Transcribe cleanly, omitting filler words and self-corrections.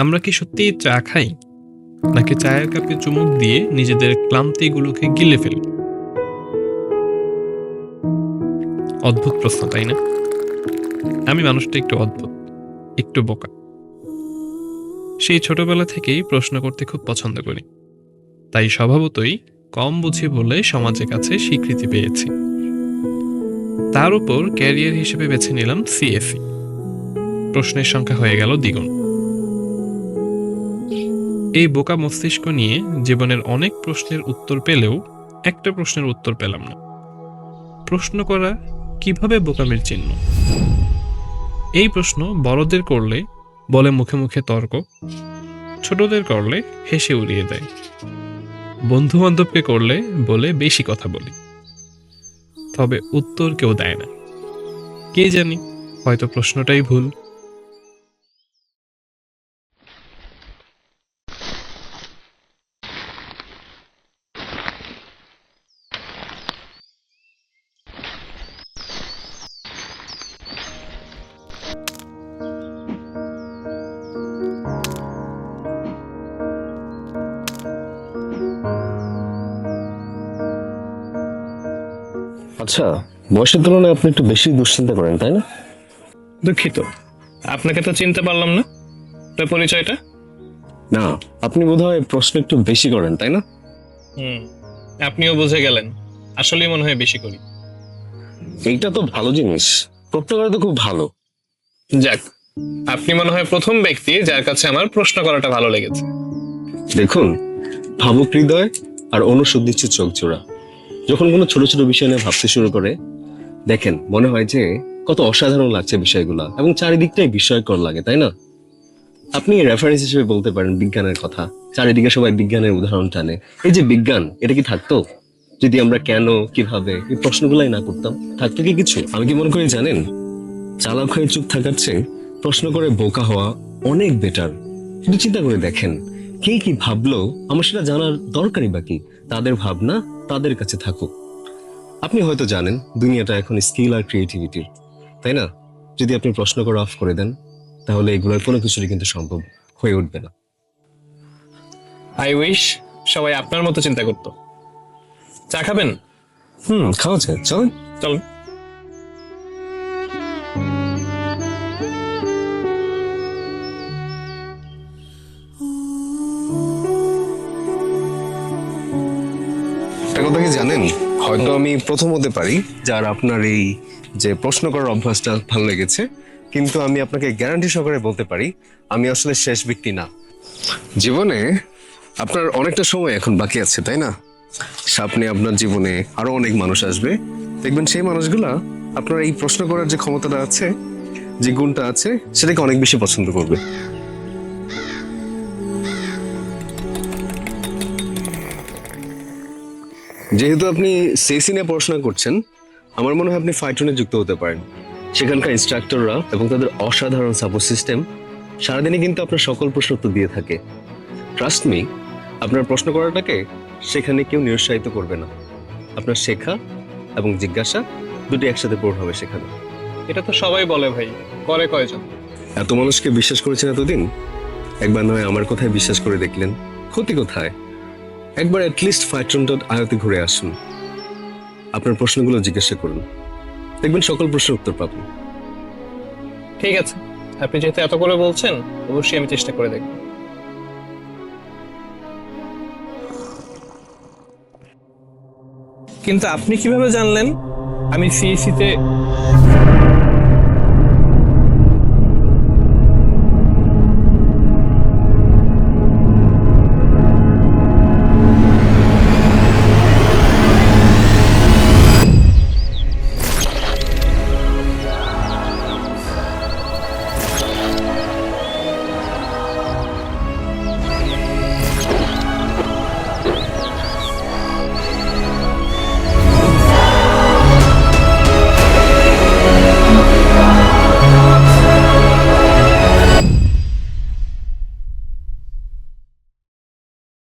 আমরা কি সত্যিই চা খাই, নাকি চায়ের কাপে চুমুক দিয়ে নিজেদের ক্লান্তিগুলোকে গিলে ফেলি? অদ্ভুত প্রশ্ন, তাই না? আমি মানুষটা একটু অদ্ভুত, একটু বোকা। সেই ছোটবেলা থেকেই প্রশ্ন করতে খুব পছন্দ করি। তাই স্বভাবতই কম বুঝি বলে সমাজের কাছে স্বীকৃতি পেয়েছি। তার উপর ক্যারিয়ার হিসেবে বেছে নিলাম সিএসই। প্রশ্নের সংখ্যা হয়ে গেল দ্বিগুণ। এই বোকা মস্তিষ্ক নিয়ে জীবনের অনেক প্রশ্নের উত্তর পেলেও একটা প্রশ্নের উত্তর পেলাম না। প্রশ্ন করা কিভাবে বোকামির চিহ্ন? এই প্রশ্ন বড়দের করলে বলে মুখে মুখে তর্ক, ছোটদের করলে হেসে উড়িয়ে দেয়, বন্ধু বান্ধবকে করলে বলে বেশি কথা বলি। তবে উত্তর কেউ দেয় না। কে জানি, হয়তো প্রশ্নটাই ভুল। আচ্ছা, বয়সের তুলনায় আপনি একটু বেশি দুশ্চিন্তা করেন, তাই না? দুঃখিত, আপনাকে তো চিনতে পারলাম না। তার পরিচয়টা? না, আপনি বোধহয় প্রশ্ন একটু বেশি করেন, তাই না? হুম, আপনিও বুঝে গেলেন। আসলেই মনে হয় বেশি করি। এইটা তো ভালো জিনিস। প্রশ্ন করা তো খুব ভালো। যাক, আপনি মনে হয় প্রথম ব্যক্তি যার কাছে আমার প্রশ্ন করাটা ভালো লেগেছে। দেখুন, ভাবুক হৃদয় আর অনুসন্ধিৎসু চোখ জোড়া যখন কোনো ছোট ছোট বিষয় নিয়ে ভাবতে শুরু করে, দেখেন মনে হয় যে কত অসাধারণ লাগছে বিষয়গুলা, এবং চারিদিকটাই বিস্ময়কর লাগে, তাই না? আপনি রেফারেন্স হিসেবে বলতে পারেন বিজ্ঞানের কথা। চারিদিকে সবাই বিজ্ঞানের উদাহরণ টানে। এই যে বিজ্ঞান, এটা কি থাকতো যদি আমরা কেন, কিভাবে এই প্রশ্নগুলাই না করতাম? থাকতো কি কিছু? আমি কি মনে করি জানেন, চালাক হয়ে চুপ থাকার চেয়ে প্রশ্ন করে বোকা হওয়া অনেক বেটার। কিন্তু চিন্তা করে দেখেন, কে কি ভাবলো আমার সেটা জানার দরকারই বাকি। তাদের ভাবনা তাদের কাছে থাকুক। আপনি হয়তো জানেন দুনিয়াটা এখন স্কিল আর ক্রিয়েটিভিটির, তাই না? যদি আপনি প্রশ্ন করা অফ করে দেন, তাহলে এগুলোর কোনো কিছুরই কিন্তু সম্ভব হয়ে উঠবে না। আই উইশ সবাই আপনার মতো চিন্তা করতো। চা খাবেন? খাওয়া যায়, চলেন। চলুন। একটা কথা কি জানেন, হয়তো আমি প্রথম হতে পারি যার আপনার এই যে প্রশ্ন করার অভ্যাসটা ভালো লেগেছে, কিন্তু আমি আপনাকে গ্যারান্টি সহকারে বলতে পারি আমি আসলে শেষ ব্যক্তি না। জীবনে আপনার অনেকটা সময় এখন বাকি আছে, তাই না? সামনে আপনার জীবনে আরো অনেক মানুষ আসবে। দেখবেন সেই মানুষগুলা আপনার এই প্রশ্ন করার যে ক্ষমতাটা আছে, যে গুণটা আছে, সেটাকে অনেক বেশি পছন্দ করবে। যেহেতু আপনি সিএসি নিয়ে পড়াশোনা করছেন, আমার মনে হয় আপনি ফাইটনে যুক্ত হতে পারেন। সেখানকার ইনস্ট্রাক্টররা এবং তাদের অসাধারণ সাপোর্ট সিস্টেম সারাদিনই কিন্তু আপনার সকল প্রশ্ন উত্তর দিয়ে থাকে। ট্রাস্ট মি, আপনার প্রশ্ন করাটাকে সেখানে কেউ নিরুৎসাহিত করবে না। আপনার শেখা এবং জিজ্ঞাসা দুটি একসাথে পূরণ হবে সেখানে। এটা তো সবাই বলে ভাই, করে কয়জন? এত মানুষকে বিশ্বাস করেছেন এতদিন, একবার নয় আমার কথায় বিশ্বাস করে দেখলেন, ক্ষতি কোথায়? একবার অ্যাটলিস্ট ফাইট্রনটা আয়তে ঘুরে আসুন, আপনার প্রশ্নগুলো জিজ্ঞাসা করুন, দেখবেন সকল প্রশ্নের উত্তর পাবেন। ঠিক আছে, আপনি যেহেতু এত করে বলছেন, অবশ্যই আমি চেষ্টা করে দেখব। কিন্তু আপনি কিভাবে জানলেন আমি সিএসি তে